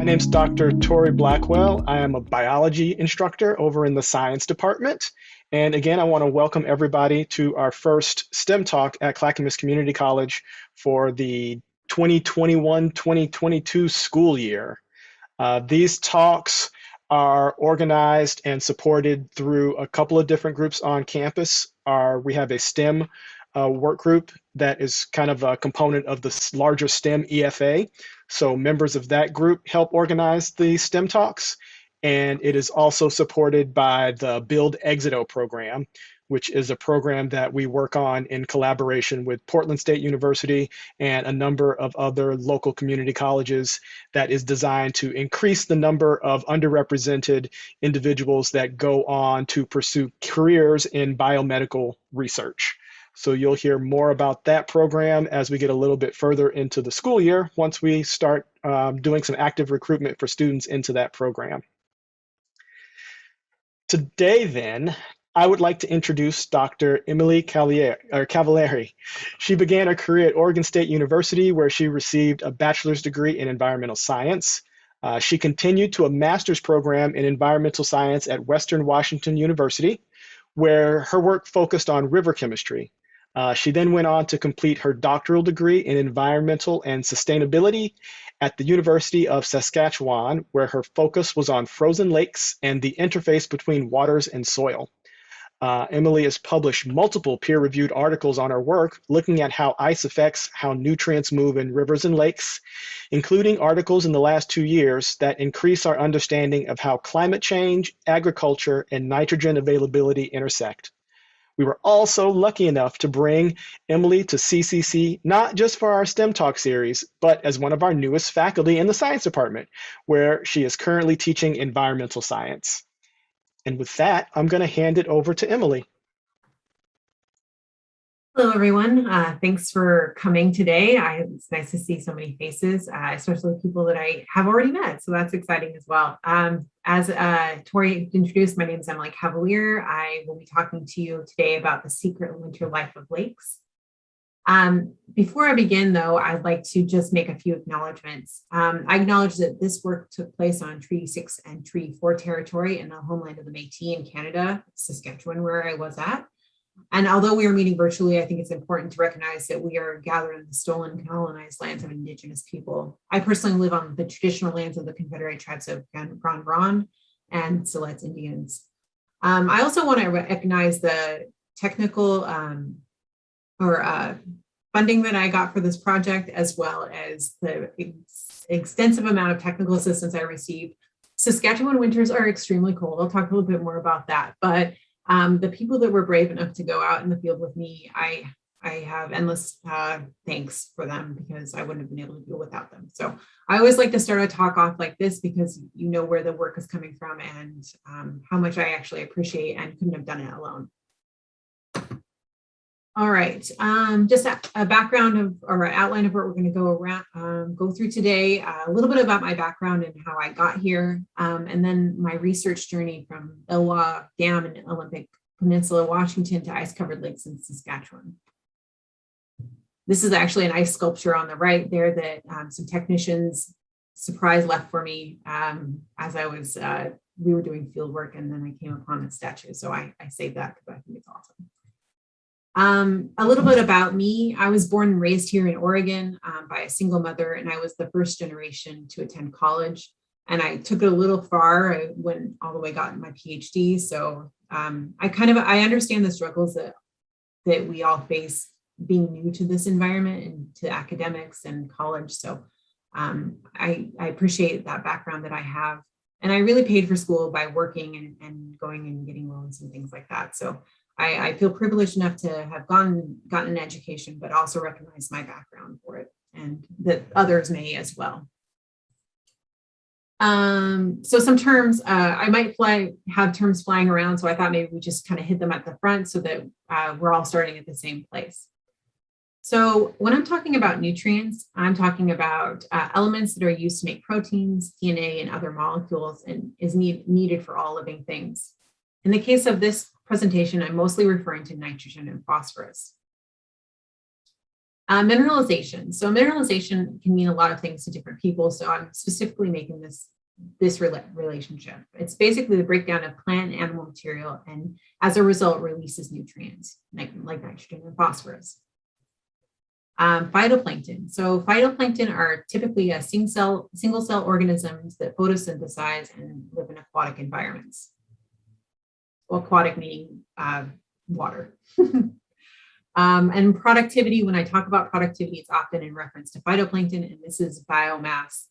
name's Dr. Tori Blackwell. I am a biology instructor over in the science department. And again, I want to welcome everybody to our first STEM talk at Clackamas Community College for the 2021-2022 school year. These talks are organized and supported through a couple of different groups on campus. We have a STEM work group that is kind of a component of the larger STEM EFA. So members of that group help organize the STEM talks. And it is also supported by the Build Exito program, which is a program that we work on in collaboration with Portland State University and a number of other local community colleges that is designed to increase the number of underrepresented individuals that go on to pursue careers in biomedical research. So you'll hear more about that program as we get a little bit further into the school year once we start doing some active recruitment for students into that program. Today then, I would like to introduce Dr. Emily Cavalieri. She began her career at Oregon State University, where she received a bachelor's degree in environmental science. She continued to a master's program in environmental science at Western Washington University, where her work focused on river chemistry. She then went on to complete her doctoral degree in environmental and sustainability at the University of Saskatchewan, where her focus was on frozen lakes and the interface between waters and soil. Emily has published multiple peer-reviewed articles on her work looking at how ice affects how nutrients move in rivers and lakes, including articles in the last 2 years that increase our understanding of how climate change, agriculture, and nitrogen availability intersect. We were also lucky enough to bring Emily to CCC, not just for our STEM Talk series, but as one of our newest faculty in the science department, where she is currently teaching environmental science. And with that, I'm going to hand it over to Emily. Hello, everyone. Thanks for coming today. It's nice to see so many faces, especially people that I have already met. So that's exciting as well. As Tori introduced, my name is Emily Cavalier. I will be talking to you today about the secret winter life of lakes. Before I begin, though, I'd like to just make a few acknowledgements. I acknowledge that this work took place on Treaty 6 and Treaty 4 territory in the homeland of the Métis in Canada, Saskatchewan, where I was at. And although we are meeting virtually, I think it's important to recognize that we are gathered in the stolen colonized lands of Indigenous people. I personally live on the traditional lands of the Confederate tribes of Grand Ronde and Siletz Indians. I also want to recognize the technical funding that I got for this project, as well as the extensive amount of technical assistance I received. Saskatchewan winters are extremely cold. I'll talk a little bit more about that, but the people that were brave enough to go out in the field with me, I have endless thanks for them, because I wouldn't have been able to do it without them. So I always like to start a talk off like this, because you know where the work is coming from and how much I actually appreciate and couldn't have done it alone. All right, just a background of, or an outline of what we're going to go through today, a little bit about my background and how I got here, and then my research journey from Elwha Dam in Olympic Peninsula, Washington, to ice-covered lakes in Saskatchewan. This is actually an ice sculpture on the right there that some technicians surprise left for me as I was, we were doing field work, and then I came upon the statue. So I saved that because I think it's awesome. A little bit about me. I was born and raised here in Oregon by a single mother, and I was the first generation to attend college. And I took it a little far. I went all the way, got my PhD. So I understand the struggles that we all face being new to this environment and to academics and college. So I appreciate that background that I have. And I really paid for school by working and going and getting loans and things like that. So I feel privileged enough to have gotten an education, but also recognize my background for it, and that others may as well. So some terms, I might have terms flying around, so I thought maybe we just kind of hit them at the front so that we're all starting at the same place. So when I'm talking about nutrients, I'm talking about elements that are used to make proteins, DNA, and other molecules, and is needed for all living things. In the case of this presentation, I'm mostly referring to nitrogen and phosphorus. Mineralization. So mineralization can mean a lot of things to different people. So I'm specifically making this relationship. It's basically the breakdown of plant and animal material, and as a result, releases nutrients like nitrogen and phosphorus. Phytoplankton. So phytoplankton are typically a single cell organisms that photosynthesize and live in aquatic environments. Well, aquatic meaning water. And productivity, when I talk about productivity, it's often in reference to phytoplankton, and this is biomass,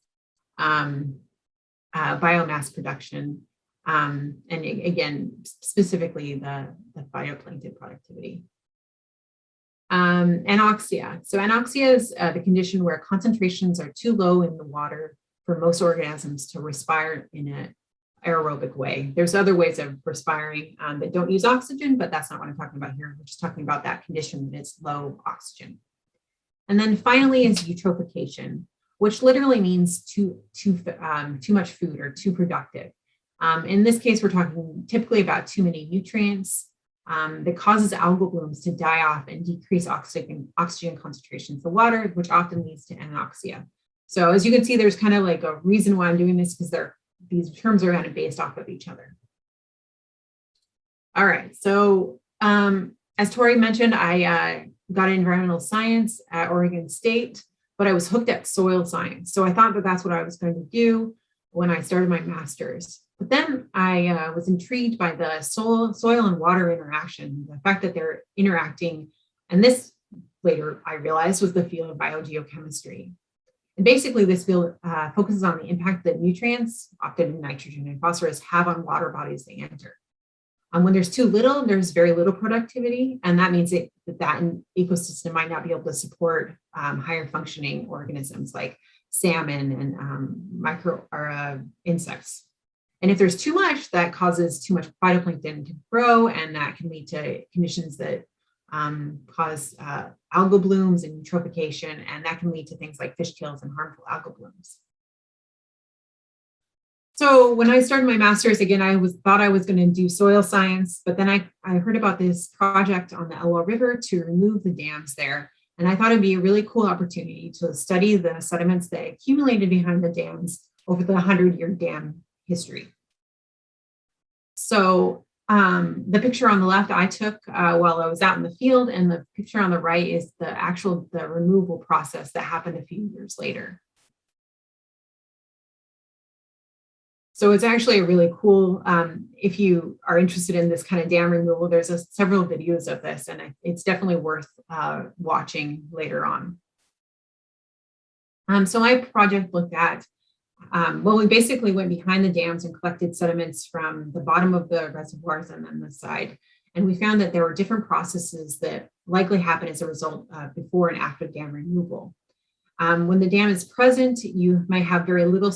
biomass production. And again, specifically the phytoplankton productivity. Anoxia. So anoxia is the condition where concentrations are too low in the water for most organisms to respire in an aerobic way. There's other ways of respiring that don't use oxygen, but that's not what I'm talking about here. We're just talking about that condition that it's low oxygen. And then finally is eutrophication, which literally means too much food or too productive. In this case, we're talking typically about too many nutrients that causes algal blooms to die off and decrease oxygen concentrations in the water, which often leads to anoxia. So as you can see, there's kind of like a reason why I'm doing this, because these terms are kind of based off of each other. All right, so as Tori mentioned, I got environmental science at Oregon State, but I was hooked at soil science. So I thought that that's what I was going to do when I started my master's. But then I was intrigued by the soil and water interaction, the fact that they're interacting. And this later I realized was the field of biogeochemistry. And basically this field focuses on the impact that nutrients, often nitrogen and phosphorus, have on water bodies they enter. When there's too little, there's very little productivity. And that means that ecosystem might not be able to support higher functioning organisms like salmon and insects. And if there's too much, that causes too much phytoplankton to grow, and that can lead to conditions that cause algal blooms and eutrophication, and that can lead to things like fish kills and harmful algal blooms. So when I started my master's, again, I thought I was going to do soil science, but then I heard about this project on the Elwha River to remove the dams there. And I thought it'd be a really cool opportunity to study the sediments that accumulated behind the dams over the 100-year dam history. So the picture on the left I took while I was out in the field, and the picture on the right is the removal process that happened a few years later. So it's actually a really cool, if you are interested in this kind of dam removal, there's several videos of this, and it's definitely worth watching later on. So my project looked at, we basically went behind the dams and collected sediments from the bottom of the reservoirs and then the side. And we found that there were different processes that likely happen as a result before and after dam removal. When the dam is present, you might have very little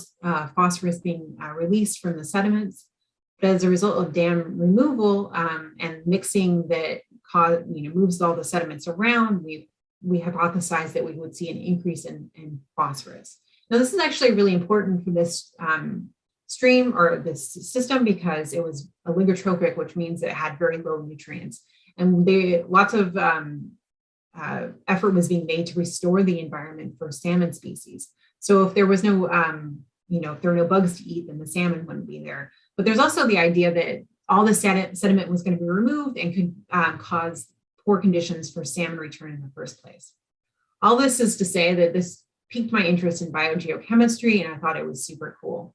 phosphorus being released from the sediments. But as a result of dam removal and mixing that moves all the sediments around, we hypothesized that we would see an increase in phosphorus. Now, this is actually really important for this stream or this system because it was oligotrophic, which means it had very low nutrients. And lots of effort was being made to restore the environment for salmon species. So if there was no, if there were no bugs to eat, then the salmon wouldn't be there. But there's also the idea that all the sediment was going to be removed and could cause poor conditions for salmon return in the first place. All this is to say that this piqued my interest in biogeochemistry, and I thought it was super cool.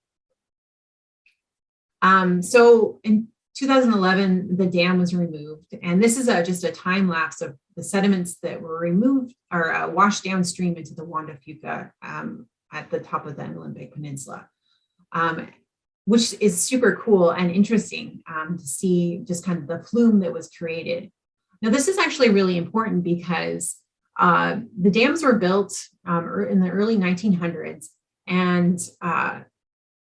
So in 2011, the dam was removed, and this is just a time lapse of the sediments that were removed or washed downstream into the Juan de Fuca at the top of the Olympic Peninsula, which is super cool and interesting to see just kind of the flume that was created. Now, this is actually really important because the dams were built in the early 1900s, and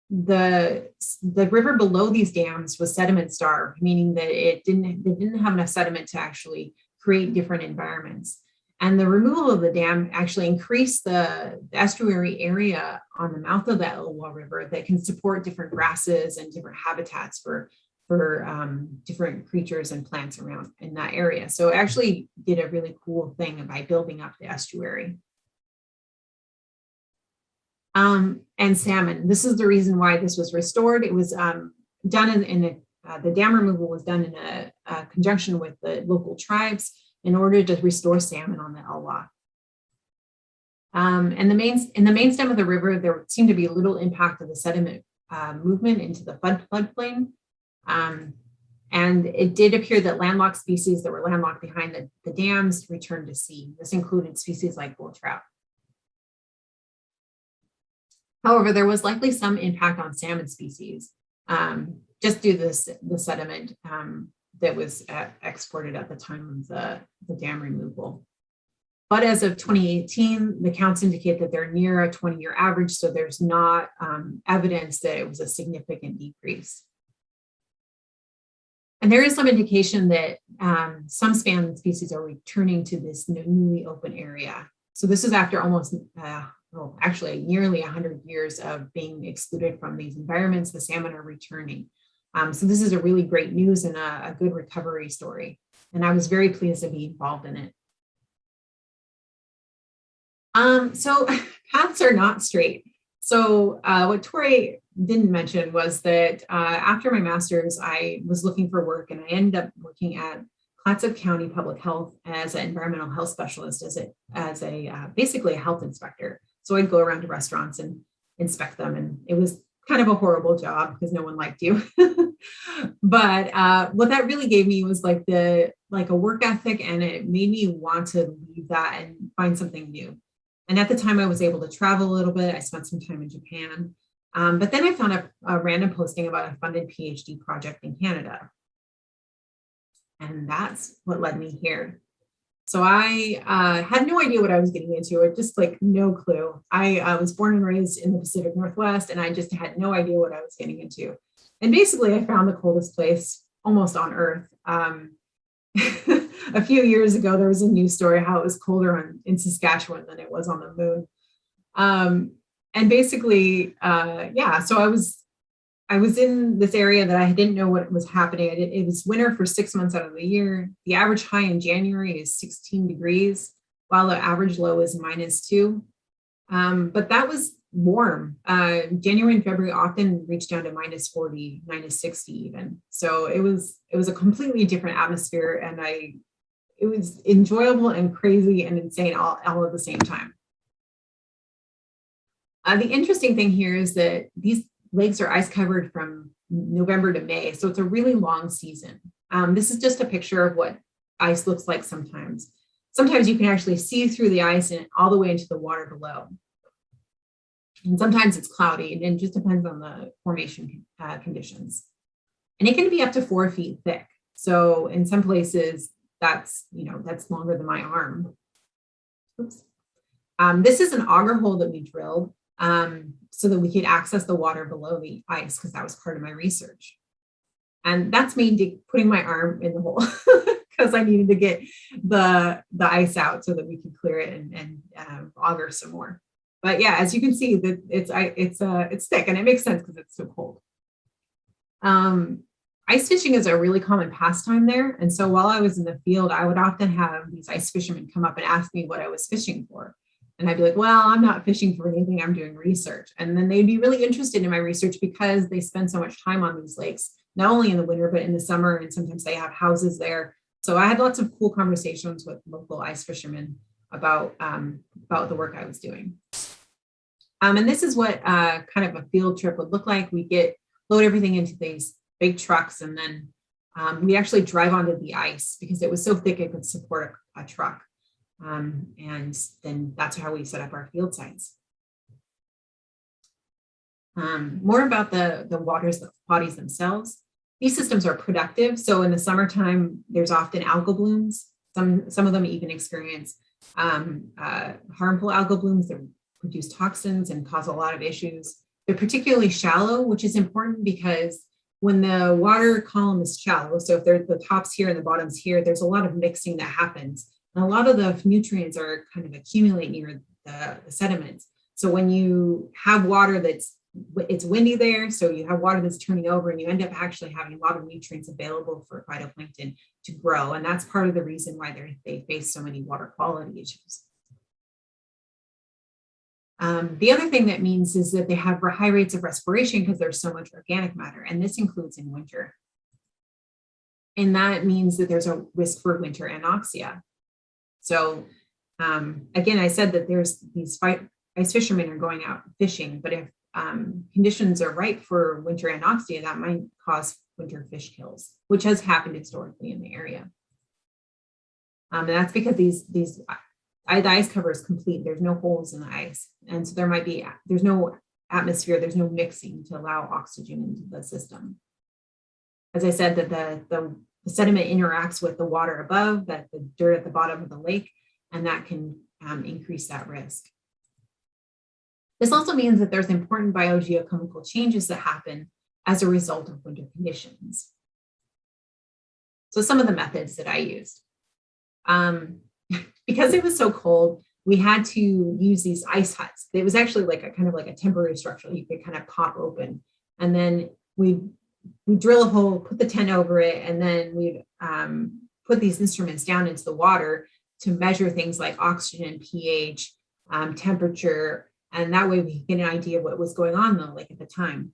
the river below these dams was sediment starved, meaning that they didn't have enough sediment to actually create different environments. And the removal of the dam actually increased the estuary area on the mouth of the Elwha River that can support different grasses and different habitats for different creatures and plants around in that area. So it actually did a really cool thing by building up the estuary. And salmon. This is the reason why this was restored. It was done the dam removal was done in a conjunction with the local tribes in order to restore salmon on the Elwha. And in the main stem of the river, there seemed to be little impact of the sediment movement into the floodplain. And it did appear that landlocked species that were landlocked behind the dams returned to sea. This included species like bull trout. However, there was likely some impact on salmon species, just due to the sediment that was exported at the time of the dam removal. But as of 2018, the counts indicate that they're near a 20-year average, so there's not evidence that it was a significant decrease. And there is some indication that some salmon species are returning to this newly open area. So this is after almost, actually nearly 100 years of being excluded from these environments. The salmon are returning. So this is a really great news and a good recovery story. And I was very pleased to be involved in it. So paths are not straight. So what Tori didn't mention was that after my master's, I was looking for work and I ended up working at Clatsop County Public Health as an environmental health specialist, as a basically a health inspector. So I'd go around to restaurants and inspect them, and it was kind of a horrible job because no one liked you. But what that really gave me was like a work ethic, and it made me want to leave that and find something new. And at the time I was able to travel a little bit. I spent some time in Japan. But then I found a random posting about a funded PhD project in Canada. And that's what led me here. So I had no idea what I was getting into. It just like no clue. I was born and raised in the Pacific Northwest, and I just had no idea what I was getting into. And basically I found the coldest place almost on Earth. A few years ago, there was a news story how it was colder in Saskatchewan than it was on the moon. And basically, so I was in this area that I didn't know what was happening. It was winter for 6 months out of the year. The average high in January is 16 degrees, while the average low is -2. But that was warm. January and February often reached down to -40, -60 even. So it was a completely different atmosphere, and it was enjoyable and crazy and insane all at the same time. The interesting thing here is that these lakes are ice covered from November to May, so it's a really long season. This is just a picture of what ice looks like sometimes. Sometimes you can actually see through the ice and all the way into the water below. And sometimes it's cloudy, and it just depends on the formation conditions. And it can be up to 4 feet thick. So in some places, that's longer than my arm. Oops. This is an auger hole that we drilled so that we could access the water below the ice, because that was part of my research. And that's me putting my arm in the hole because I needed to get the ice out so that we could clear it and auger some more. But yeah, as you can see, that it's thick, and it makes sense because it's so cold. Ice fishing is a really common pastime there. And so while I was in the field, I would often have these ice fishermen come up and ask me what I was fishing for. And I'd be like, well, I'm not fishing for anything, I'm doing research. And then they'd be really interested in my research because they spend so much time on these lakes, not only in the winter, but in the summer. And sometimes they have houses there. So I had lots of cool conversations with local ice fishermen about the work I was doing. And this is what kind of a field trip would look like. We load everything into these big trucks, and then we actually drive onto the ice because it was so thick it could support a truck. And then that's how we set up our field sites. More about the bodies themselves. These systems are productive. So in the summertime, there's often algal blooms. Some of them even experience harmful algal blooms that produce toxins and cause a lot of issues. They're particularly shallow, which is important because when the water column is shallow, so if the top's here and the bottom's here, there's a lot of mixing that happens. And a lot of the nutrients are kind of accumulate near the sediments. So when you have water that's it's windy there, so you have water that's turning over, and you end up actually having a lot of nutrients available for phytoplankton to grow. And that's part of the reason why they face so many water quality issues. The other thing that means is that they have high rates of respiration because there's so much organic matter, and this includes in winter. And that means that there's a risk for winter anoxia. So again, I said that there's these ice fishermen are going out fishing, but if conditions are ripe for winter anoxia, that might cause winter fish kills, which has happened historically in the area. And that's because the ice cover is complete. There's no holes in the ice. And so there's no atmosphere, there's no mixing to allow oxygen into the system. As I said, that the sediment interacts with the water above, that the dirt at the bottom of the lake, and that can increase that risk. This also means that there's important biogeochemical changes that happen as a result of winter conditions. So some of the methods that I used. Because it was so cold, we had to use these ice huts. It was actually like a kind of like a temporary structure you could kind of pop open. And then we drill a hole, put the tent over it, and then we'd put these instruments down into the water to measure things like oxygen, pH, temperature, and that way we get an idea of what was going on though, like at the time.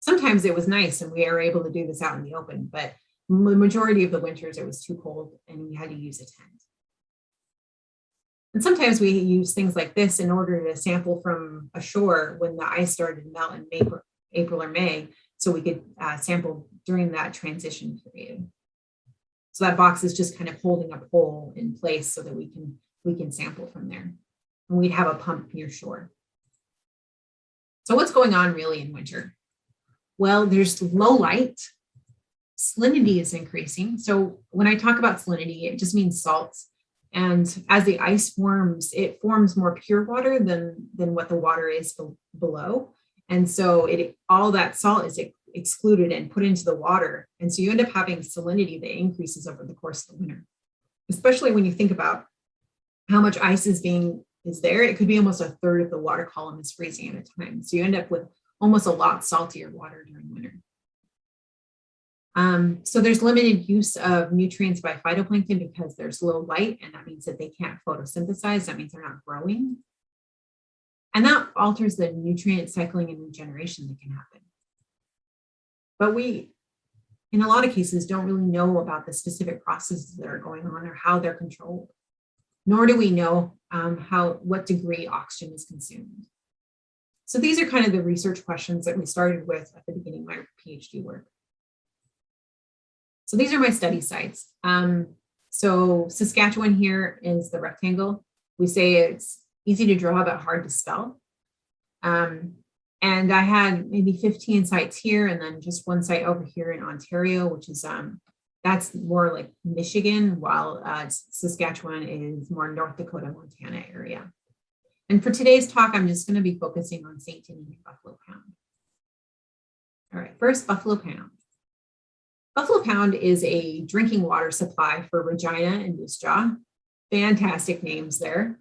Sometimes it was nice and we were able to do this out in the open, but the majority of the winters it was too cold and we had to use a tent. And sometimes we use things like this in order to sample from ashore when the ice started to melt in April or May, so we could sample during that transition period. So that box is just kind of holding a pole in place so that we can sample from there. And we'd have a pump near shore. So what's going on really in winter? Well, there's low light. Salinity is increasing. So when I talk about salinity, it just means salts. And as the ice forms, it forms more pure water than what the water is below. And so all that salt is excluded and put into the water. And so you end up having salinity that increases over the course of the winter, especially when you think about how much ice is there. It could be almost a third of the water column is freezing at a time. So you end up with almost a lot saltier water during winter. So there's limited use of nutrients by phytoplankton because there's low light, and that means that they can't photosynthesize. That means they're not growing. And that alters the nutrient cycling and regeneration that can happen. But we, in a lot of cases, don't really know about the specific processes that are going on or how they're controlled, nor do we know what degree oxygen is consumed. So these are kind of the research questions that we started with at the beginning of my PhD work. So these are my study sites. So Saskatchewan here is the rectangle. We say it's easy to draw, but hard to spell. And I had maybe 15 sites here and then just one site over here in Ontario, which is, that's more like Michigan, while Saskatchewan is more North Dakota, Montana area. And for today's talk, I'm just going to be focusing on St. Denis and Buffalo Pound. All right, first, Buffalo Pound. Buffalo Pound is a drinking water supply for Regina and Moose Jaw. Fantastic names there.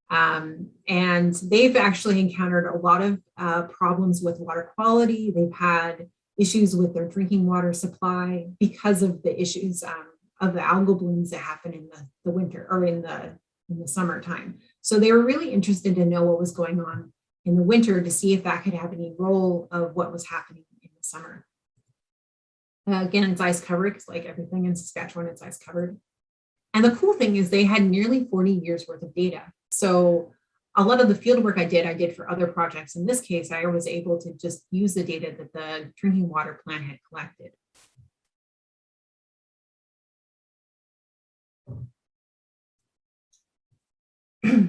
And they've actually encountered a lot of problems with water quality. They've had issues with their drinking water supply because of the issues of the algal blooms that happen in the winter or in the summertime. So they were really interested to know what was going on in the winter to see if that could have any role of what was happening in the summer. Again, it's ice covered because like everything in Saskatchewan, it's ice covered. And the cool thing is they had nearly 40 years worth of data. So a lot of the field work I did for other projects. In this case, I was able to just use the data that the drinking water plant had collected.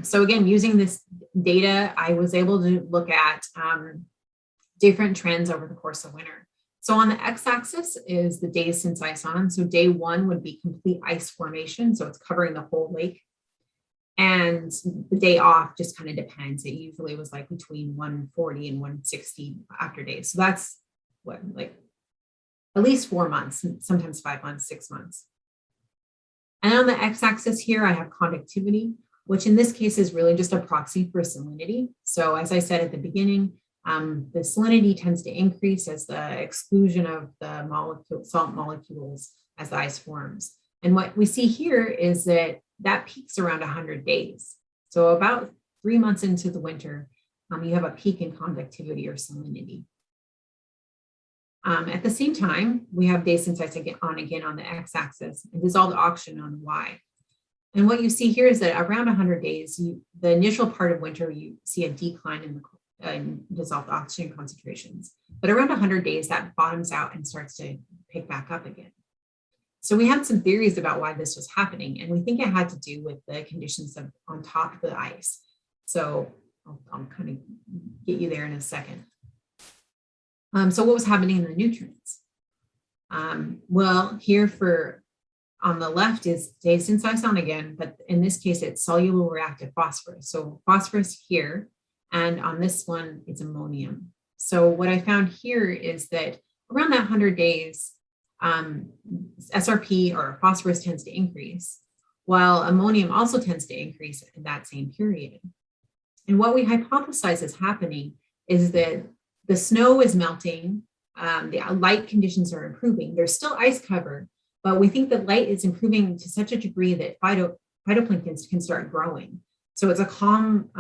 So again, using this data, I was able to look at different trends over the course of winter. So on the x-axis is the days since ice on. So day one would be complete ice formation. So it's covering the whole lake. And the day off just kind of depends. It usually was like between 140 and 160 after days. So that's what, like at least 4 months, sometimes 5 months, 6 months. And on the x-axis here, I have conductivity. which in this case is really just a proxy for salinity. So as I said at the beginning, the salinity tends to increase as the exclusion of the salt molecules as the ice forms. And what we see here is that peaks around 100 days. So about 3 months into the winter, you have a peak in conductivity or salinity. At the same time, we have days since ice again on the x-axis and dissolved oxygen on the y. And what you see here is that around 100 days, the initial part of winter, you see a decline in dissolved oxygen concentrations. But around 100 days, that bottoms out and starts to pick back up again. So we had some theories about why this was happening, and we think it had to do with the conditions on top of the ice. So I'll kind of get you there in a second. So what was happening in the nutrients? Well, here on the left is days since ice on again, but in this case, it's soluble reactive phosphorus. So phosphorus here, and on this one, it's ammonium. So what I found here is that around that 100 days, SRP or phosphorus tends to increase, while ammonium also tends to increase in that same period. And what we hypothesize is happening is that the snow is melting, the light conditions are improving. There's still ice cover, but we think that light is improving to such a degree that phytoplankton can start growing. So it's a calm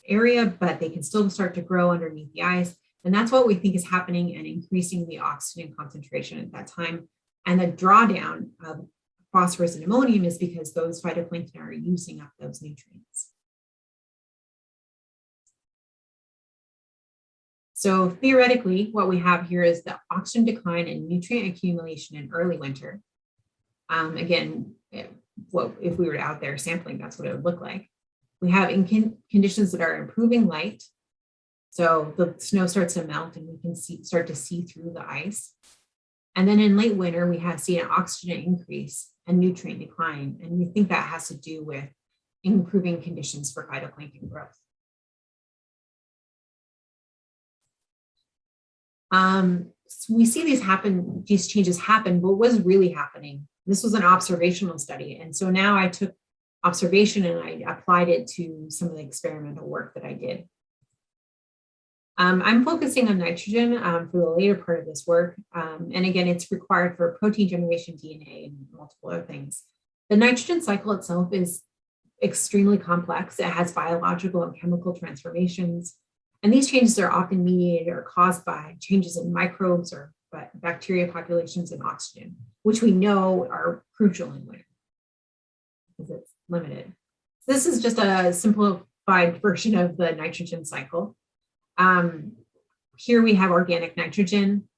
area, but they can still start to grow underneath the ice. And that's what we think is happening and increasing the oxygen concentration at that time. And the drawdown of phosphorus and ammonium is because those phytoplankton are using up those nutrients. So theoretically, what we have here is the oxygen decline and nutrient accumulation in early winter. Again, if we were out there sampling, that's what it would look like. We have conditions that are improving light. So the snow starts to melt and we can start to see through the ice. And then in late winter, we see an oxygen increase and nutrient decline. And we think that has to do with improving conditions for phytoplankton growth. So we see these changes happen, but what was really happening? This was an observational study. And so now I took observation and I applied it to some of the experimental work that I did. I'm focusing on nitrogen for the later part of this work. And again, it's required for protein generation, DNA, and multiple other things. The nitrogen cycle itself is extremely complex. It has biological and chemical transformations. And these changes are often mediated or caused by changes in microbes or bacteria populations and oxygen, which we know are crucial in winter because it's limited. So this is just a simplified version of the nitrogen cycle. Here we have organic nitrogen.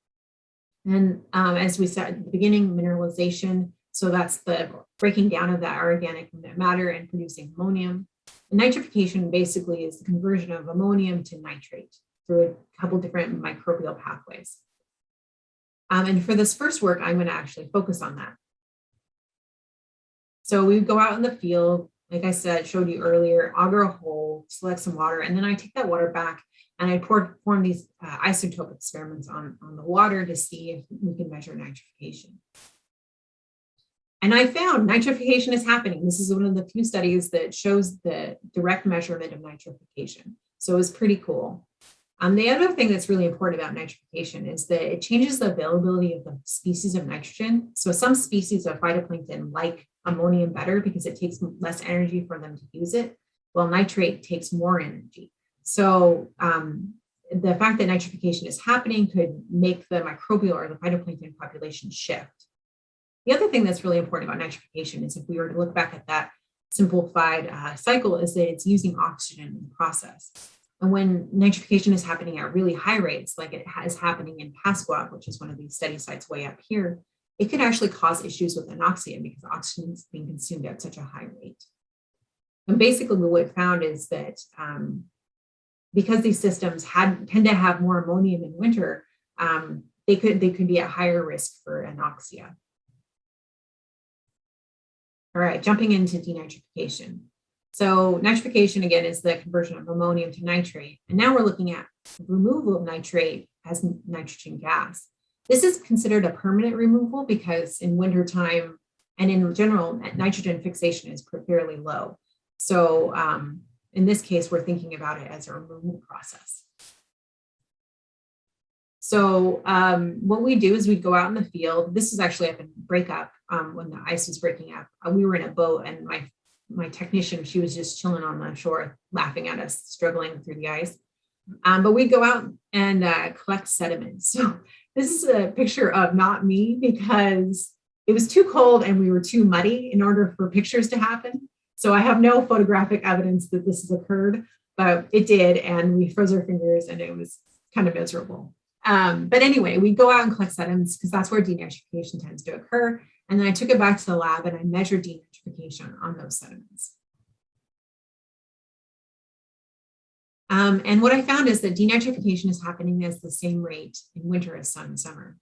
And as we said at the beginning, mineralization. So that's the breaking down of that organic matter and producing ammonium. And nitrification basically is the conversion of ammonium to nitrate through a couple different microbial pathways. And for this first work, I'm going to actually focus on that. So we go out in the field, like I said, showed you earlier, auger a hole, select some water, and then I take that water back and I perform these isotope experiments on the water to see if we can measure nitrification. And I found nitrification is happening. This is one of the few studies that shows the direct measurement of nitrification. So it was pretty cool. The other thing that's really important about nitrification is that it changes the availability of the species of nitrogen. So some species of phytoplankton like ammonium better because it takes less energy for them to use it, while nitrate takes more energy. So the fact that nitrification is happening could make the microbial or the phytoplankton population shift. The other thing that's really important about nitrification is if we were to look back at that simplified cycle is that it's using oxygen in the process. And when nitrification is happening at really high rates, like it is happening in Pascua, which is one of these study sites way up here, it could actually cause issues with anoxia because oxygen is being consumed at such a high rate. And basically what we found is that because these systems tend to have more ammonium in winter, they could be at higher risk for anoxia. All right, jumping into denitrification. So nitrification, again, is the conversion of ammonium to nitrate. And now we're looking at removal of nitrate as nitrogen gas. This is considered a permanent removal because in wintertime and in general, nitrogen fixation is fairly low. So in this case, we're thinking about it as a removal process. So what we do is we go out in the field. This is actually up in breakup when the ice was breaking up. We were in a boat, and my technician, she was just chilling on the shore, laughing at us, struggling through the ice. But we'd go out and collect sediment. So this is a picture of not me, because it was too cold and we were too muddy in order for pictures to happen. So I have no photographic evidence that this has occurred, but it did. And we froze our fingers and it was kind of miserable. But anyway, we go out and collect sediments because that's where denitrification tends to occur. And then I took it back to the lab and I measured denitrification on those sediments. And what I found is that denitrification is happening at the same rate in winter as sun and summer.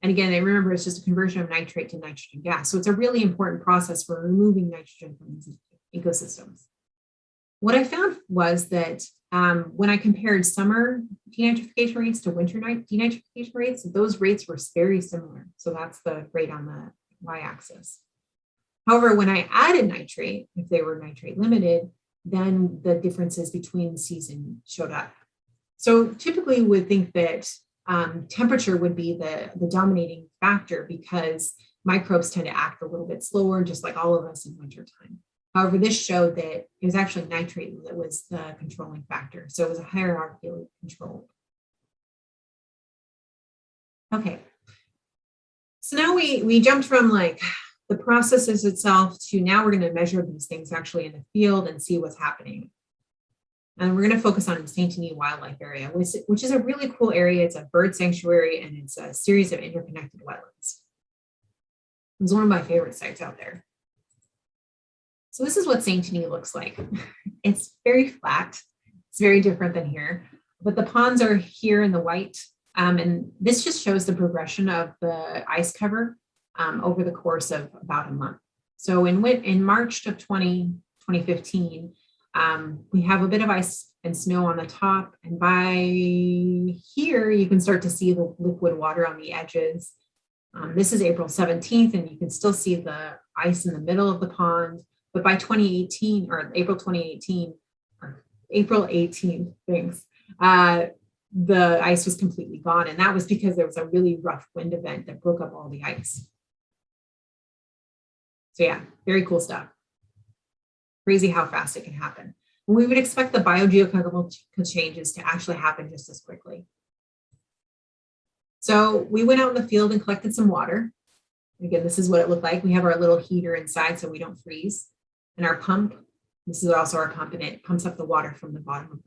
And again, I remember it's just a conversion of nitrate to nitrogen gas. So it's a really important process for removing nitrogen from these ecosystems. What I found was that when I compared summer denitrification rates to winter denitrification rates, those rates were very similar. So that's the rate on the y-axis. However, when I added nitrate, if they were nitrate limited, then the differences between seasons showed up. So typically we would think that temperature would be the dominating factor because microbes tend to act a little bit slower, just like all of us in wintertime. However, this showed that it was actually nitrate that was the controlling factor. So it was a hierarchically controlled. Okay. So now we jumped from like the processes itself to now we're going to measure these things actually in the field and see what's happening. And we're going to focus on Saint-Denis Wildlife Area, which is a really cool area. It's a bird sanctuary and it's a series of interconnected wetlands. It's one of my favorite sites out there. So this is what Saint-Denis looks like. It's very flat. It's very different than here, but the ponds are here in the white. And this just shows the progression of the ice cover over the course of about a month. So in March of 2015, we have a bit of ice and snow on the top. And by here, you can start to see the liquid water on the edges. This is April 17th, and you can still see the ice in the middle of the pond. But by 2018, or April 2018, or April 18th, thanks, the ice was completely gone. And that was because there was a really rough wind event that broke up all the ice. So yeah, very cool stuff. Crazy how fast it can happen. And we would expect the biogeochemical changes to actually happen just as quickly. So we went out in the field and collected some water. Again, this is what it looked like. We have our little heater inside so we don't freeze. And our pump, this is also our pump, and it pumps up the water from the bottom of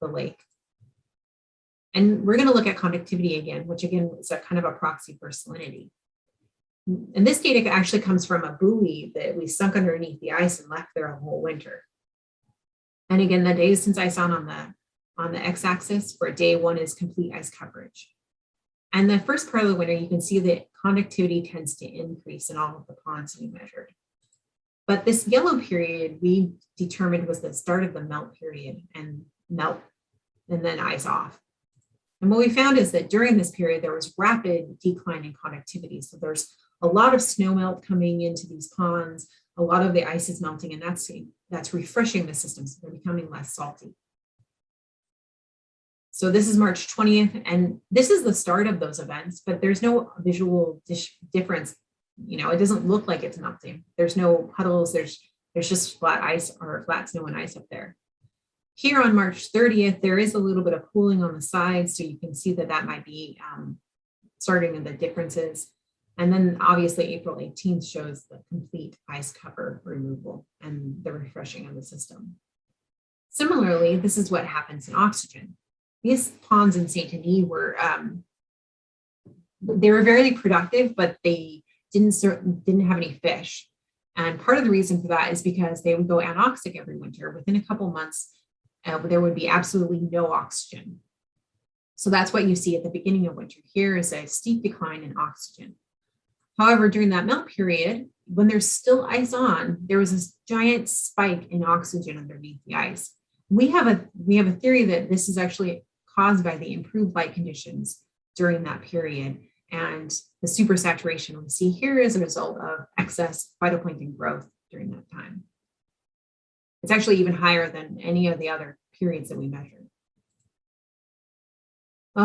the lake. And we're going to look at conductivity again, which again is a kind of a proxy for salinity. And this data actually comes from a buoy that we sunk underneath the ice and left there a whole winter. And again, the days since ice on the x-axis for day one is complete ice coverage. And the first part of the winter, you can see that conductivity tends to increase in all of the ponds we measured. But this yellow period we determined was the start of the melt period, and melt and then ice off. And what we found is that during this period, there was rapid decline in conductivity. So there's a lot of snow melt coming into these ponds, a lot of the ice is melting, and that's refreshing the system, so they're becoming less salty. So this is March 20th, and this is the start of those events, but there's no visual difference. You know, it doesn't look like it's melting. There's no puddles, there's just flat ice or flat snow and ice up there. Here on March 30th, there is a little bit of cooling on the sides, so you can see that that might be starting in the differences. And then obviously April 18th shows the complete ice cover removal and the refreshing of the system. Similarly, this is what happens in oxygen. These ponds in Saint-Denis were very productive, but they didn't have any fish. And part of the reason for that is because they would go anoxic every winter. Within a couple months, there would be absolutely no oxygen. So that's what you see at the beginning of winter. Here is a steep decline in oxygen. However, during that melt period, when there's still ice on, there was this giant spike in oxygen underneath the ice. We have a theory that this is actually caused by the improved light conditions during that period, and the supersaturation we see here is a result of excess phytoplankton growth during that time. It's actually even higher than any of the other periods that we measured.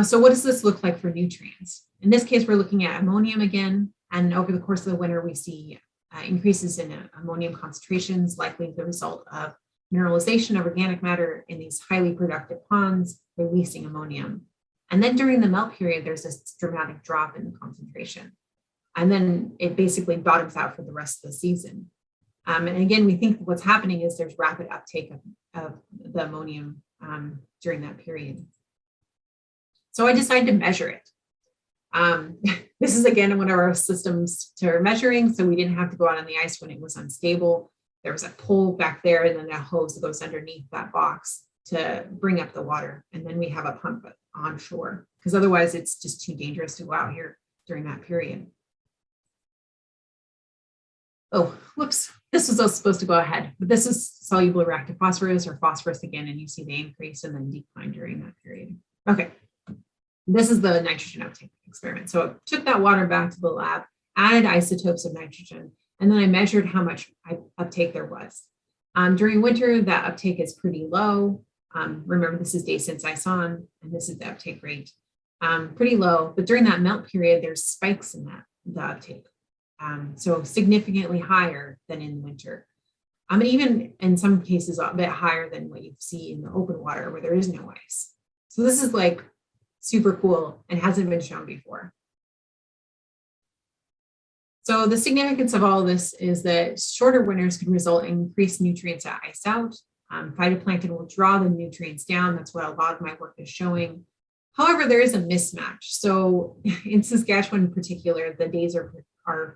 So what does this look like for nutrients? In this case, we're looking at ammonium again, and over the course of the winter, we see increases in ammonium concentrations, likely the result of mineralization of organic matter in these highly productive ponds, releasing ammonium. And then during the melt period, there's this dramatic drop in the concentration. And then it basically bottoms out for the rest of the season. And again, we think what's happening is there's rapid uptake of the ammonium during that period. So I decided to measure it. This is again one of our systems to measuring, so we didn't have to go out on the ice when it was unstable. There was a pole back there and then a hose that goes underneath that box to bring up the water. And then we have a pump on shore because otherwise it's just too dangerous to go out here during that period. Oh, whoops. This was supposed to go ahead, but this is soluble reactive phosphorus or phosphorus again, and you see the increase and then decline during that period. Okay. This is the nitrogen uptake experiment. So I took that water back to the lab, added isotopes of nitrogen, and then I measured how much uptake there was. During winter, that uptake is pretty low. Remember, this is day since ISON, and this is the uptake rate. Pretty low, but during that melt period, there's spikes in the uptake. So significantly higher than in winter. And even in some cases, a bit higher than what you see in the open water where there is no ice. So this is like super cool and hasn't been shown before. So the significance of all of this is that shorter winters can result in increased nutrients at ice out. Phytoplankton will draw the nutrients down. That's what a lot of my work is showing. However, there is a mismatch. So in Saskatchewan in particular, the days are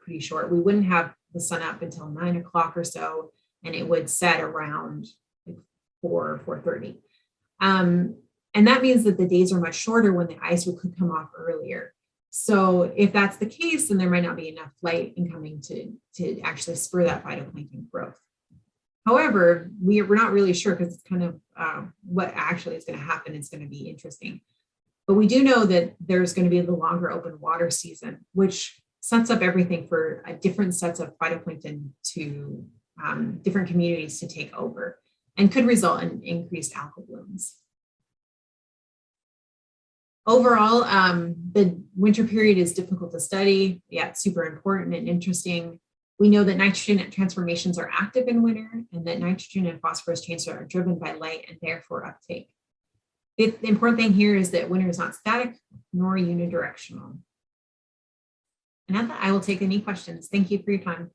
pretty short. We wouldn't have the sun up until 9 o'clock or so, and it would set around 4:30. And that means that the days are much shorter when the ice could come off earlier. So if that's the case, then there might not be enough light incoming to actually spur that phytoplankton growth. However, we're not really sure because it's kind of what actually is going to happen. It's going to be interesting. But we do know that there's going to be the longer open water season, which sets up everything for different sets of phytoplankton to different communities to take over and could result in increased algal blooms. Overall, the winter period is difficult to study, yet super important and interesting. We know that nitrogen transformations are active in winter and that nitrogen and phosphorus changes are driven by light and therefore uptake. The important thing here is that winter is not static nor unidirectional. And at that, I will take any questions. Thank you for your time.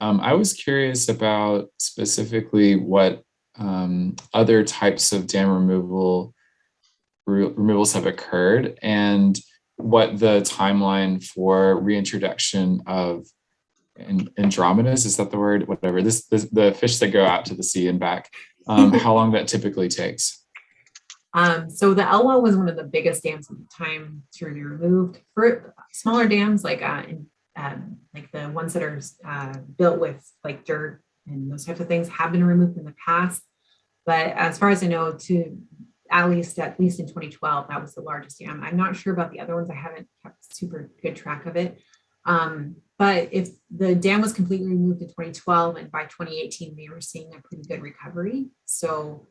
I was curious about specifically what other types of dam removals have occurred and what the timeline for reintroduction of Andromedas, is that the word? Whatever, the fish that go out to the sea and back, how long that typically takes. So the Elwha was one of the biggest dams at the time to be removed. For smaller dams like the ones that are built with like dirt and those types of things have been removed in the past. But as far as I know, at least in 2012, that was the largest dam. I'm not sure about the other ones. I haven't kept super good track of it. But if the dam was completely removed in 2012 and by 2018, we were seeing a pretty good recovery. So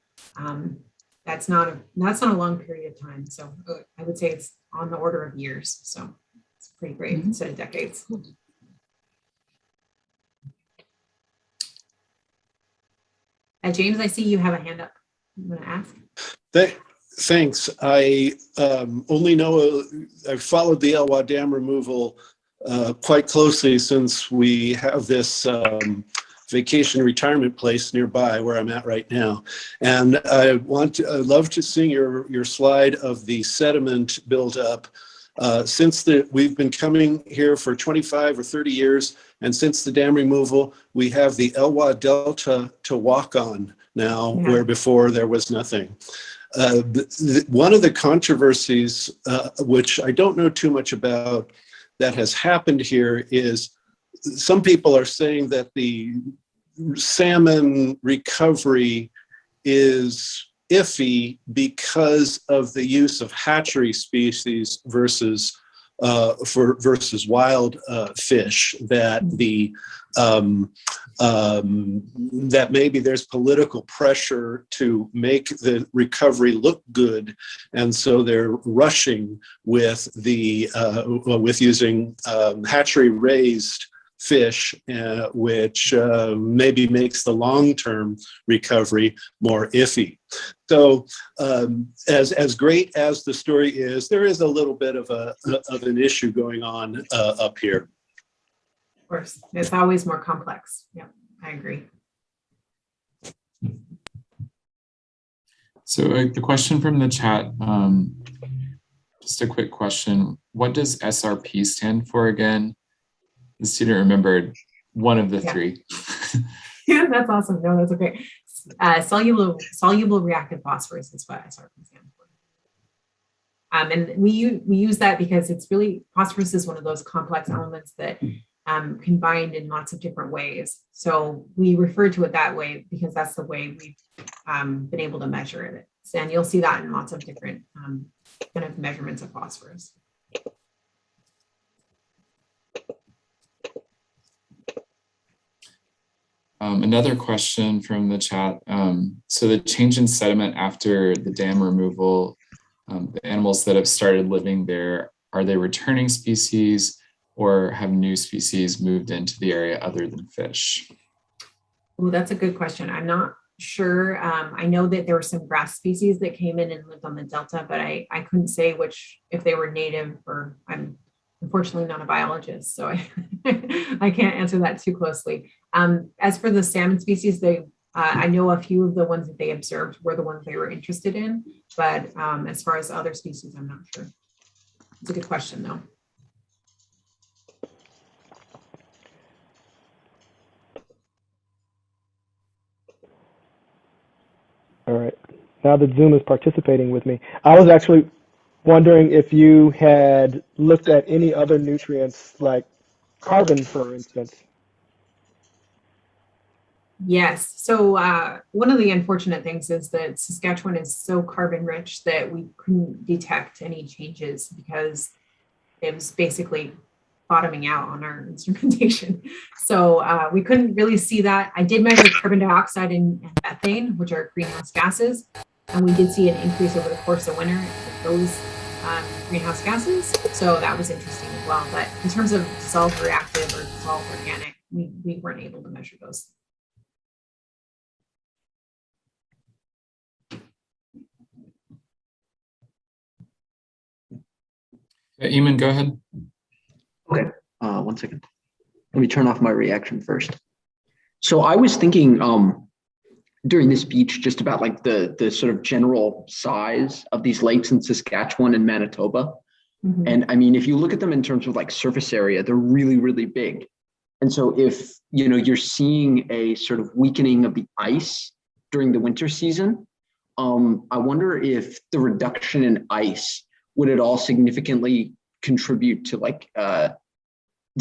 that's not a long period of time. So I would say it's on the order of years. So it's pretty great instead of decades. James, I see you have a hand up. You want to ask? Thanks. I only know I've followed the Elwha Dam removal quite closely since we have this vacation retirement place nearby where I'm at right now. And I'd love to see your slide of the sediment buildup. We've been coming here for 25 or 30 years, and since the dam removal, we have the Elwha Delta to walk on now, where before there was nothing. One of the controversies, which I don't know too much about, that has happened here is some people are saying that the salmon recovery is iffy because of the use of hatchery species versus for versus wild fish, that that maybe there's political pressure to make the recovery look good, and so they're rushing with with using hatchery raised fish, which maybe makes the long-term recovery more iffy. So as great as the story is, there is a little bit of an issue going on up here. Of course, it's always more complex. Yeah, I agree. So the question from the chat, just a quick question. What does SRP stand for again? The student remembered one of the three. Yeah, that's awesome. No, that's okay. Soluble reactive phosphorus is what SRP stands for. And we use that because it's really, phosphorus is one of those complex elements that can bind in lots of different ways. So we refer to it that way because that's the way we've been able to measure it. And you'll see that in lots of different kind of measurements of phosphorus. Another question from the chat. So the change in sediment after the dam removal, the animals that have started living there, are they returning species or have new species moved into the area other than fish? Oh, that's a good question. I'm not sure. I know that there were some grass species that came in and lived on the delta, but I couldn't say which, if they were native, or I'm unfortunately not a biologist, so I can't answer that too closely. As for the salmon species, I know a few of the ones that they observed were the ones they were interested in, but as far as other species, I'm not sure. It's a good question though. All right. Now that Zoom is participating with me, I was actually wondering if you had looked at any other nutrients like carbon, for instance. Yes. So one of the unfortunate things is that Saskatchewan is so carbon rich that we couldn't detect any changes because it was basically bottoming out on our instrumentation. So we couldn't really see that. I did measure carbon dioxide and methane, which are greenhouse gases. And we did see an increase over the course of winter with those greenhouse gases. So that was interesting as well. But in terms of dissolved reactive or dissolved organic, we weren't able to measure those. Eamon, go ahead. Okay, 1 second. Let me turn off my reaction first. So I was thinking during this speech just about like the sort of general size of these lakes in Saskatchewan and Manitoba. Mm-hmm. And I mean, if you look at them in terms of like surface area, they're really, really big. And so if, you know, you're seeing a sort of weakening of the ice during the winter season, I wonder if the reduction in ice would at all significantly contribute to like the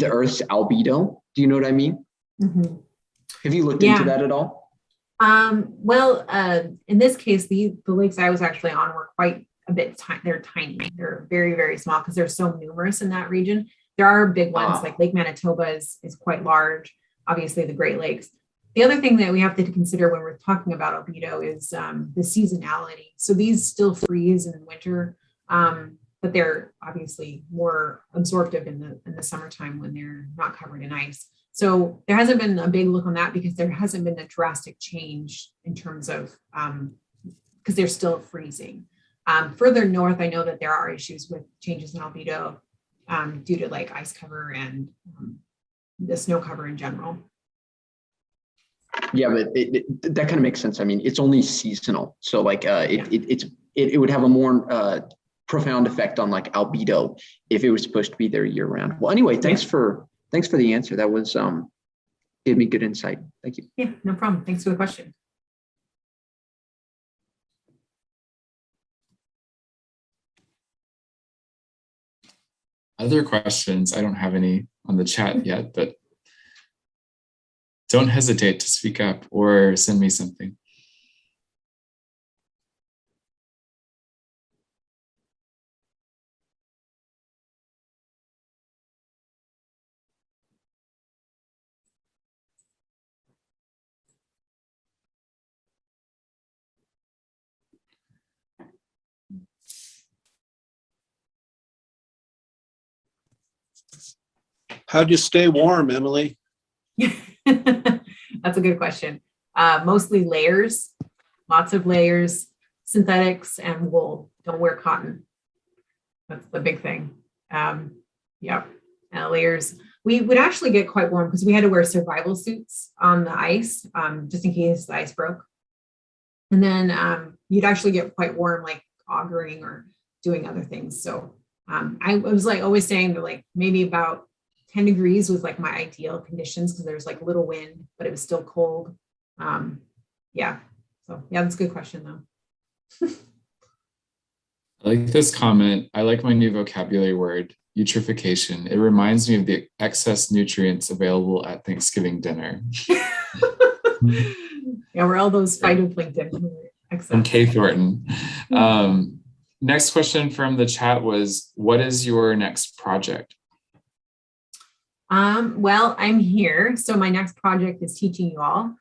Earth's albedo? Do you know what I mean? Mm-hmm. Have you looked into that at all? Well, in this case, the lakes I was actually on were quite a bit, they're tiny. They're very, very small because they're so numerous in that region. There are big ones like Lake Manitoba is quite large, obviously the Great Lakes. The other thing that we have to consider when we're talking about albedo is the seasonality. So these still freeze in winter, but they're obviously more absorptive in the summertime when they're not covered in ice. So there hasn't been a big look on that because there hasn't been a drastic change in terms of, because they're still freezing. Further north, I know that there are issues with changes in albedo due to like ice cover and the snow cover in general. Yeah, but that kind of makes sense. I mean, it's only seasonal. So like it would have a more profound effect on like albedo if it was supposed to be there year round. Well, anyway, thanks for the answer. That was gave me good insight. Thank you. Yeah, no problem. Thanks for the question. Other questions? I don't have any on the chat yet, but don't hesitate to speak up or send me something. How'd you stay warm, Emily? That's a good question. Mostly layers, lots of layers, synthetics and wool. Don't wear cotton. That's the big thing. Yep. Layers. We would actually get quite warm because we had to wear survival suits on the ice, just in case the ice broke. And then you'd actually get quite warm, like auguring or doing other things. So I was like always saying that like maybe about 10 degrees was like my ideal conditions because there's like little wind, but it was still cold. Yeah. So yeah, that's a good question though. I like this comment. I like my new vocabulary word, eutrophication. It reminds me of the excess nutrients available at Thanksgiving dinner. Yeah, we're all those phytoplankton. From Kay Thornton. Next question from the chat was, what is your next project? Well, I'm here. So my next project is teaching you all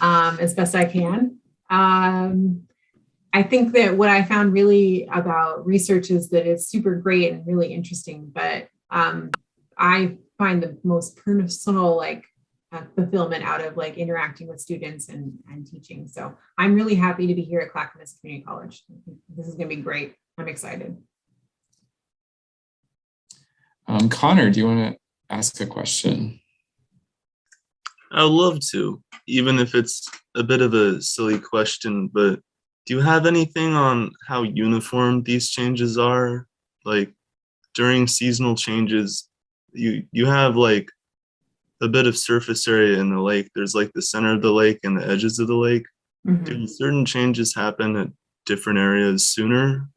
as best I can. I think that what I found really about research is that it's super great and really interesting, but I find the most personal fulfillment out of like interacting with students and teaching. So I'm really happy to be here at Clackamas Community College. This is going to be great. I'm excited. Connor, do you want to ask a question? I would love to, even if it's a bit of a silly question, but do you have anything on how uniform these changes are? Like during seasonal changes, you have like a bit of surface area in the lake. There's like the center of the lake and the edges of the lake. Mm-hmm. Do certain changes happen at different areas sooner?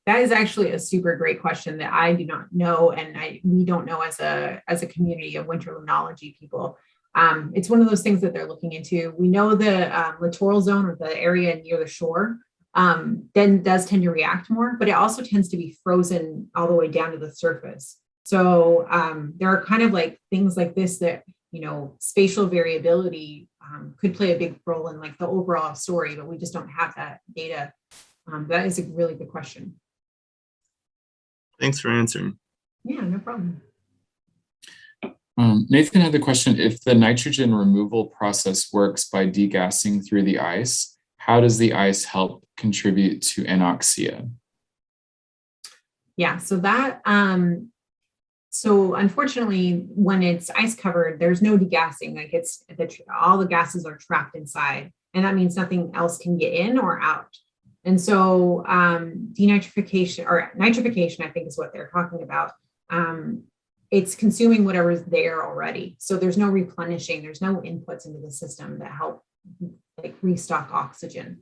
That is actually a super great question that I do not know, and we don't know as a community of winter limnology people. It's one of those things that they're looking into. We know the littoral zone or the area near the shore then does tend to react more, but it also tends to be frozen all the way down to the surface. So there are kind of like things like this that, you know, spatial variability could play a big role in like the overall story, but we just don't have that data. That is a really good question. Thanks for answering. Yeah, no problem. Nathan had the question, if the nitrogen removal process works by degassing through the ice, how does the ice help contribute to anoxia? Yeah, so that, so unfortunately, when it's ice covered, there's no degassing, like all the gases are trapped inside, and that means nothing else can get in or out. And so denitrification or nitrification, I think is what they're talking about. It's consuming whatever's there already. So there's no replenishing, there's no inputs into the system that help like restock oxygen.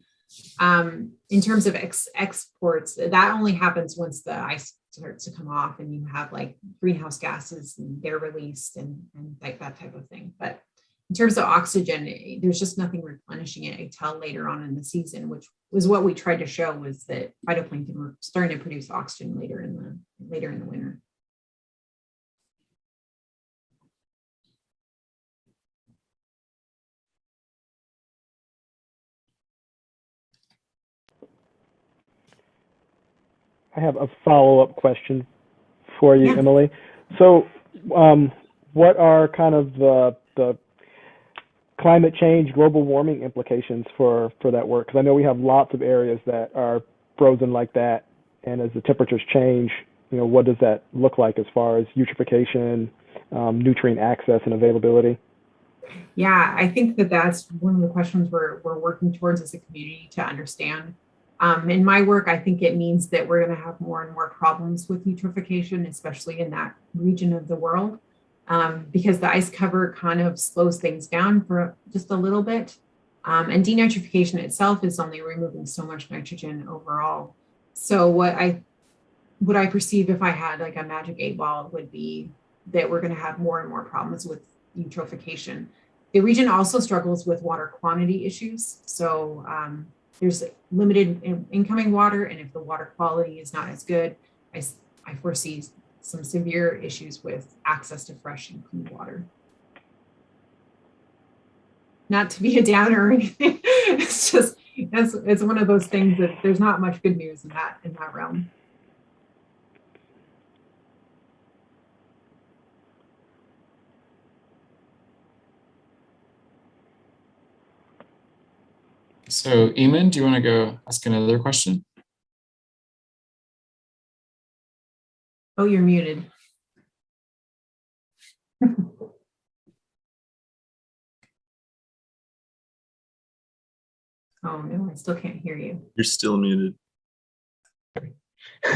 In terms of exports, that only happens once the ice starts to come off and you have like greenhouse gases and they're released and like that type of thing. But in terms of oxygen, there's just nothing replenishing it until later on in the season, which was what we tried to show, was that phytoplankton were starting to produce oxygen later in the winter. I have a follow-up question for you, Yeah. Emily. So what are kind of the climate change, global warming implications for that work? Because I know we have lots of areas that are frozen like that, and as the temperatures change, you know, what does that look like as far as eutrophication, nutrient access and availability? Yeah, I think that that's one of the questions we're working towards as a community to understand. In my work, I think it means that we're going to have more and more problems with eutrophication, especially in that region of the world, because the ice cover kind of slows things down for just a little bit. And denitrification itself is only removing so much nitrogen overall. So what I perceive if I had like a magic 8-ball would be that we're going to have more and more problems with eutrophication. The region also struggles with water quantity issues. So there's limited incoming water, and if the water quality is not as good, I foresee some severe issues with access to fresh and clean water. Not to be a downer or anything, it's just it's one of those things that there's not much good news in that realm. So Eamon, do you want to go ask another question? Oh, you're muted. Oh no, I still can't hear you. You're still muted.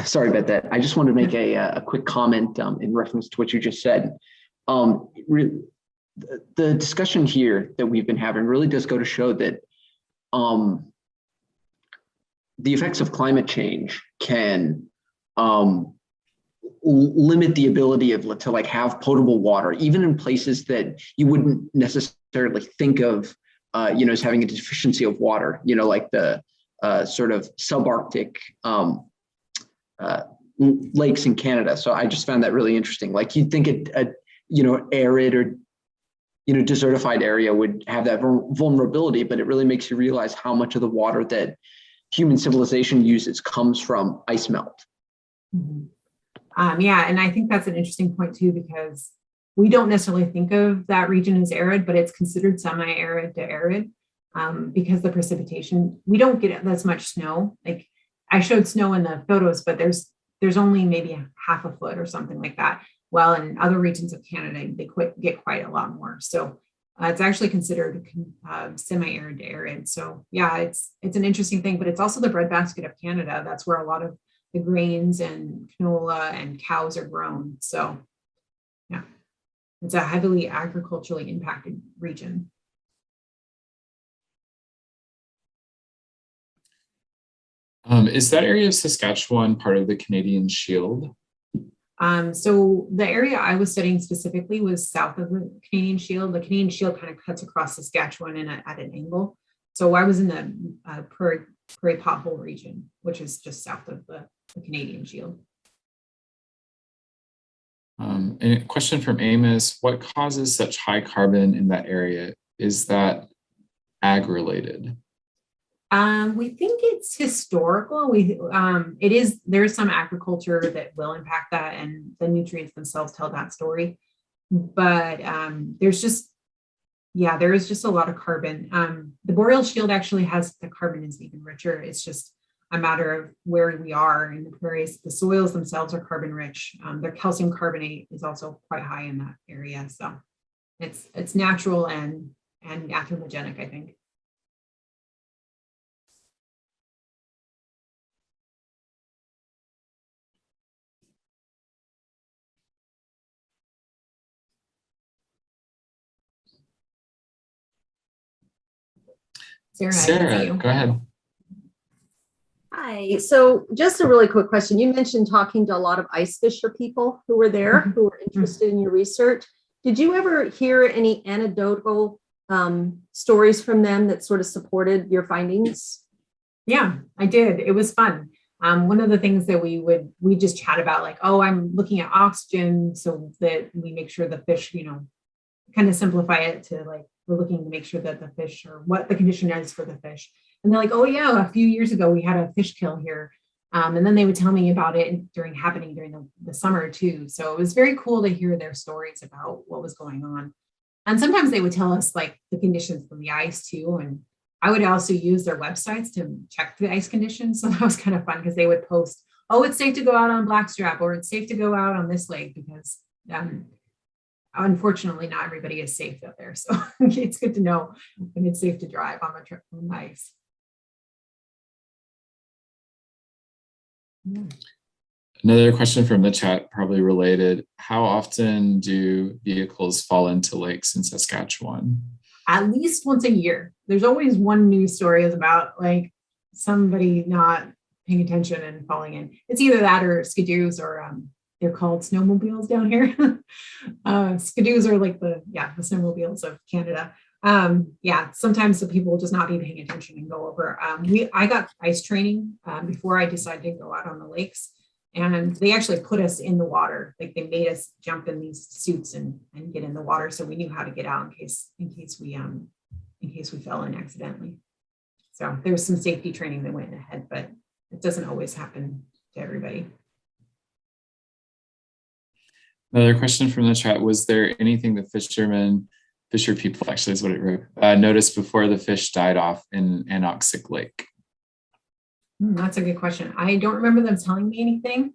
Sorry about that. I just wanted to make a quick comment in reference to what you just said. The discussion here that we've been having really does go to show that the effects of climate change can limit the ability of to like have potable water, even in places that you wouldn't necessarily think of, as having a deficiency of water. Like the sort of subarctic lakes in Canada. So I just found that really interesting. Like you'd think a arid or desertified area would have that vulnerability, but it really makes you realize how much of the water that human civilization uses comes from ice melt. Mm-hmm. Yeah, and I think that's an interesting point too, because we don't necessarily think of that region as arid, but it's considered semi-arid to arid because the precipitation, we don't get as much snow. Like I showed snow in the photos, but there's only maybe half a foot or something like that. Well, in other regions of Canada, they get quite a lot more. So it's actually considered semi-arid to arid. So yeah, it's an interesting thing, but it's also the breadbasket of Canada. That's where a lot of the grains and canola and cows are grown. So yeah, it's a heavily agriculturally impacted region. Is that area of Saskatchewan part of the Canadian Shield? So the area I was studying specifically was south of the Canadian Shield. The Canadian Shield kind of cuts across Saskatchewan at an angle. So I was in the Prairie Pothole region, which is just south of the Canadian Shield. And a question from Amos, what causes such high carbon in that area? Is that ag-related? We think it's historical. There's some agriculture that will impact that, and the nutrients themselves tell that story. But there is just a lot of carbon. The boreal shield actually has the carbon is even richer. It's just a matter of where we are in the prairies. The soils themselves are carbon rich. Their calcium carbonate is also quite high in that area. So it's natural and anthropogenic, I think. Sarah, go ahead. Hi. So just a really quick question. You mentioned talking to a lot of ice fisher people who were there, who were interested in your research. Did you ever hear any anecdotal stories from them that sort of supported your findings? Yeah, I did. It was fun. One of the things that we just chat about, like, oh, I'm looking at oxygen so that we make sure the fish, kind of simplify it to like, we're looking to make sure that the fish, or what the condition is for the fish. And they're like, oh yeah, a few years ago we had a fish kill here. And then they would tell me about it happening during the summer too. So it was very cool to hear their stories about what was going on. And sometimes they would tell us like the conditions from the ice too. And I would also use their websites to check the ice conditions. So that was kind of fun because they would post, oh, it's safe to go out on Blackstrap, or it's safe to go out on this lake, because unfortunately not everybody is safe out there. So it's good to know when it's safe to drive on the ice. Yeah. Another question from the chat, probably related. How often do vehicles fall into lakes in Saskatchewan? At least once a year. There's always one news story is about like somebody not paying attention and falling in. It's either that or skidoos, or they're called snowmobiles down here. Skidoos are like the snowmobiles of Canada. Sometimes the people will just not be paying attention and go over. I got ice training before I decided to go out on the lakes, and they actually put us in the water. Like they made us jump in these suits and get in the water, so we knew how to get out in case we fell in accidentally. So there was some safety training that went ahead, but it doesn't always happen to everybody. Another question from the chat, was there anything the fishermen Fisher people actually is what it wrote. Noticed before the fish died off in Anoxic Lake? That's a good question. I don't remember them telling me anything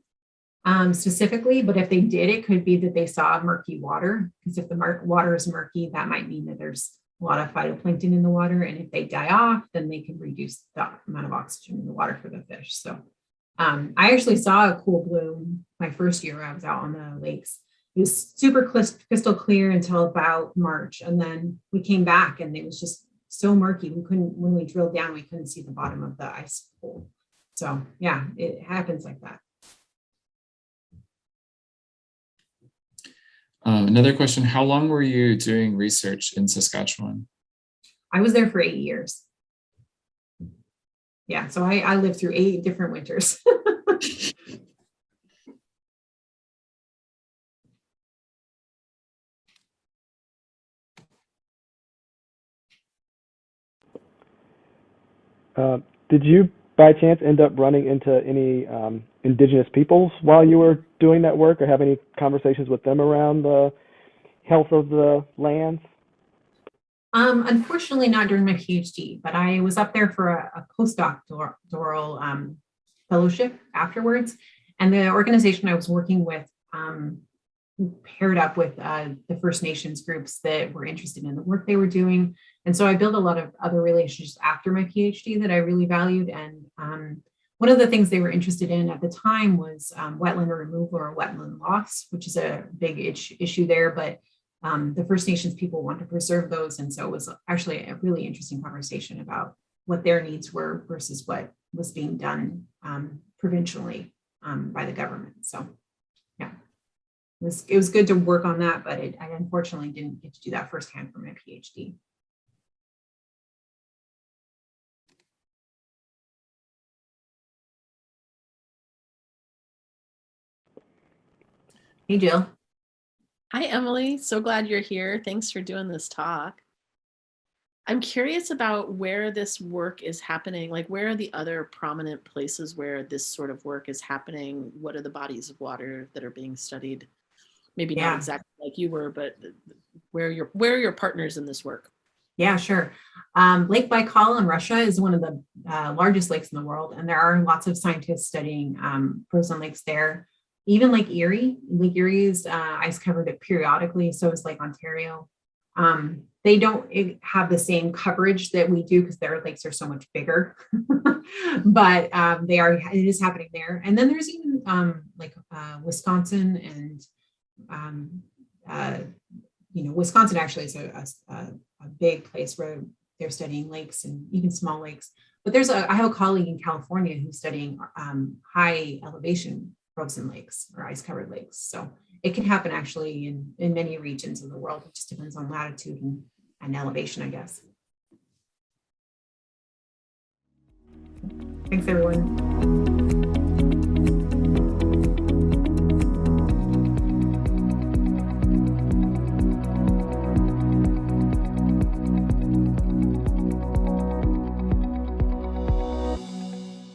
specifically, but if they did, it could be that they saw murky water, because if the water is murky, that might mean that there's a lot of phytoplankton in the water. And if they die off, then they can reduce the amount of oxygen in the water for the fish. So I actually saw a cool bloom my first year I was out on the lakes. It was super crystal clear until about March. And then we came back and it was just so murky. When we drilled down, we couldn't see the bottom of the ice hole. So yeah, it happens like that. Another question, how long were you doing research in Saskatchewan? I was there for 8 years. Yeah, so I lived through 8 different winters. Did you by chance end up running into any indigenous peoples while you were doing that work, or have any conversations with them around the health of the lands? Unfortunately, not during my PhD, but I was up there for a postdoctoral fellowship afterwards. And the organization I was working with paired up with the First Nations groups that were interested in the work they were doing. And so I built a lot of other relationships after my PhD that I really valued. And one of the things they were interested in at the time was wetland removal or wetland loss, which is a big issue there. But the First Nations people want to preserve those. And so it was actually a really interesting conversation about what their needs were versus what was being done provincially by the government. So yeah, it was good to work on that, but I unfortunately didn't get to do that firsthand for my PhD. Hey, Jill. Hi, Emily. So glad you're here. Thanks for doing this talk. I'm curious about where this work is happening. Like, where are the other prominent places where this sort of work is happening? What are the bodies of water that are being studied? Maybe not exactly like you were, but where are your partners in this work? Yeah, sure. Lake Baikal in Russia is one of the largest lakes in the world, and there are lots of scientists studying frozen lakes there. Even Lake Erie. Lake Erie is ice covered periodically, so is Lake Ontario. They don't have the same coverage that we do because their lakes are so much bigger, but it is happening there. And then there's even Wisconsin and Wisconsin actually is a big place where they're studying lakes and even small lakes. But I have a colleague in California who's studying high elevation frozen lakes or ice covered lakes. So it can happen actually in many regions of the world. It just depends on latitude and elevation, I guess. Thanks, everyone.